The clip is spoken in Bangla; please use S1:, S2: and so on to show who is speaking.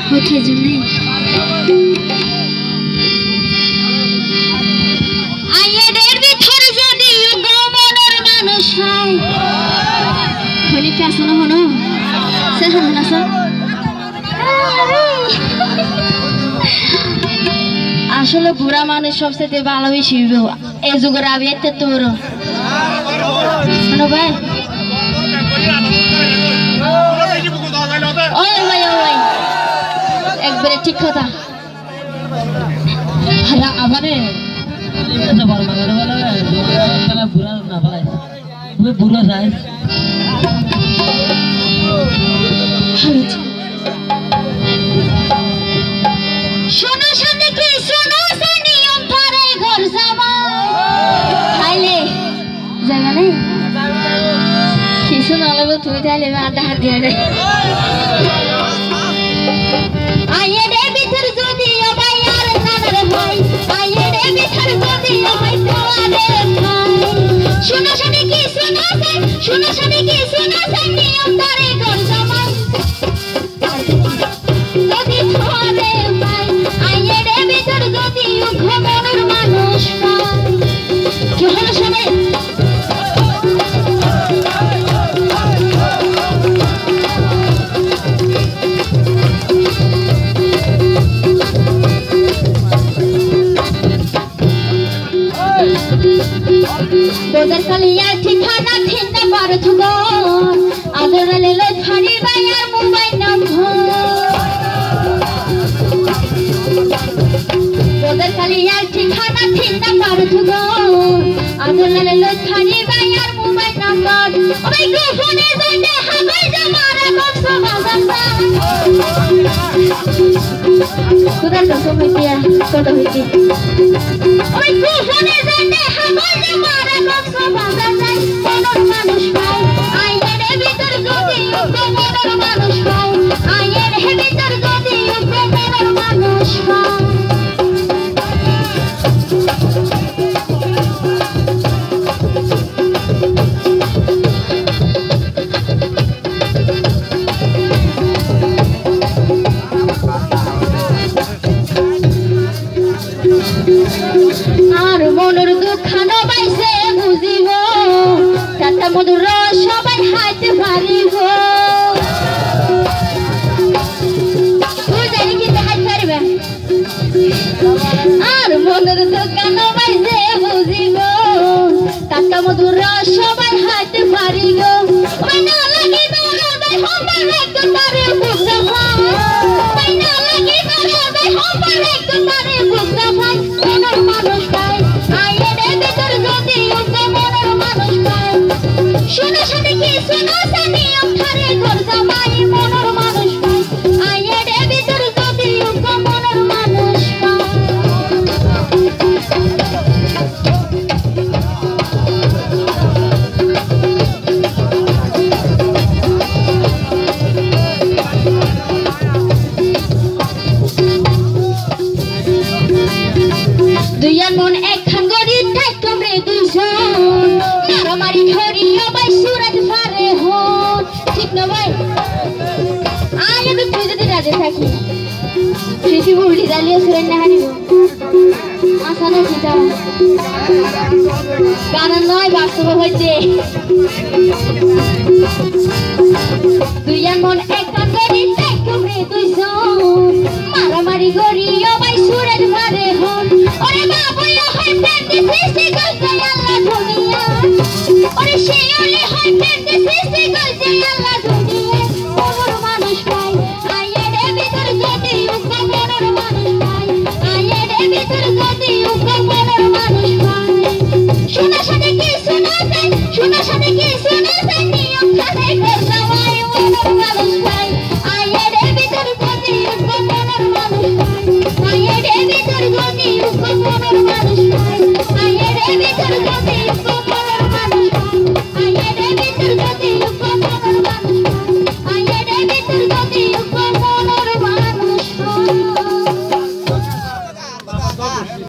S1: হচ্ছে জন্যে আইয়ের ভিতর যদি মনের মানুষ হয় হনি পেছনে হনো সে হনো না স্যার আসলে বুড়া মানুষ সবচেয়ে ভালোবেসে এই যুগের আবিয়াতে তোর ভাই ওই ভাই ওই একবারে ঠিক কথা
S2: হ্যাঁ আমারে বুড়া না ভাই বুড়া যায়
S1: শোনো সাথে কি শোনো সে নিয়ম ধরে ঘর যাবা খাইলে জায়গা নেই কিছু না লাগবে তুমি তাইলে আড্ডা হাত দিয়ে রে আইয়ে রে ভিতর যদি ও ভাই আর নানার ভাই আইয়ে রে ভিতর যদি ও ভাই তোমাদের ভাই শোনো সাথে কি শোনো সাথে কি শোনো সে নিয়ম ধরে ঘর যাবা যদি ধরে ভাই আইয়ে রে ভিতর যদি ও ঘরের মানুষ কি হলো সবাই তোদের কালিয়ার ঠিকানা ঠিনতে পারছ গো আদর লেলো ছাড়ি বাইয়ার মোবাইল নম্বর তোদের কালিয়ার ঠিকানা ঠিনতে পারছ গো আদর লেলো ছাড়ি বাইয়ার মোবাইল নম্বর ওই গো ফোনে যাইতে হাবাই জামারা কষ্ট বাজাতা তোদের কষ্ট হইতিয়া কত হইতি ওই গো ফোনে যাইতে হাবাই জামারা কষ্ট বাজাতা মনের মানুষ পাই আইয়ের ভিতর যদি মনের মানুষ পাই আইয়ের ভিতর যদি মনের মানুষ পাই আর মনের দুঃখানো বাইসে বুঝিব তাতে মধুর সবাই হাইতে পারিব বুঝাই কিন্তু হাইতে পারিবে আর মনের দুঃখানো বাইসে বুঝিব তাতে মধুর সবাই হাইতে পারিব ওই না লাগি দৌড়াবে হবার একটু তারে বুঝতে পাই ওই না লাগি দৌড়াবে হবার একটু তারে বুঝতে পাই মনের মানুষ পাই আইয়ের ভিতর যদি মনের মানুষ পাই শোনো সাথে কি শোনো সে নিয়ম ধরে ঘর যাবাই মনের মানুষ পাই আইয়ের ভিতর যদি মনের মানুষ পাই দুইয়ার মন একখান গড়ি তাই তোমরে দুইজন মারামারি ধরিও ভাই সুরাজ পারে হন ঠিক না ভাই আগে তো তুই যদি রাজে থাকি শিশি বুড়ি দালিয়ে সুরেন না হারিব আশা না চিতা গানের নয় বাস্তব হইতে দুইয়ার মন একখান গড়ি তাই তোমরে দুইজন মারামারি গড়িও ভাই সুরাজ পারে হন ওরে বাবুয়া হয় প্রেমে সৃষ্টি করতে আল্লাহ দুনিয়া ওরে শিওলে হয় প্রেমে সৃষ্টি করতে আল্লাহ দুনিয়া মনের মানুষ পাই আইয়ের ভিতর যদি মনের মানুষ পাই আইয়ের ভিতর যদি মনের মানুষ পাই শোনা সাথে কি শোনা যায় শোনা সাথে কি শোনা যায় নিয়ম সাথে ঘর যাওয়াই মনের মানুষ পাই আইয়ের ভিতর যদি মনের মানুষ পাই আইয়ের ভিতর যদি মনের মানুষ পাই আইয়ের ভিতর যদি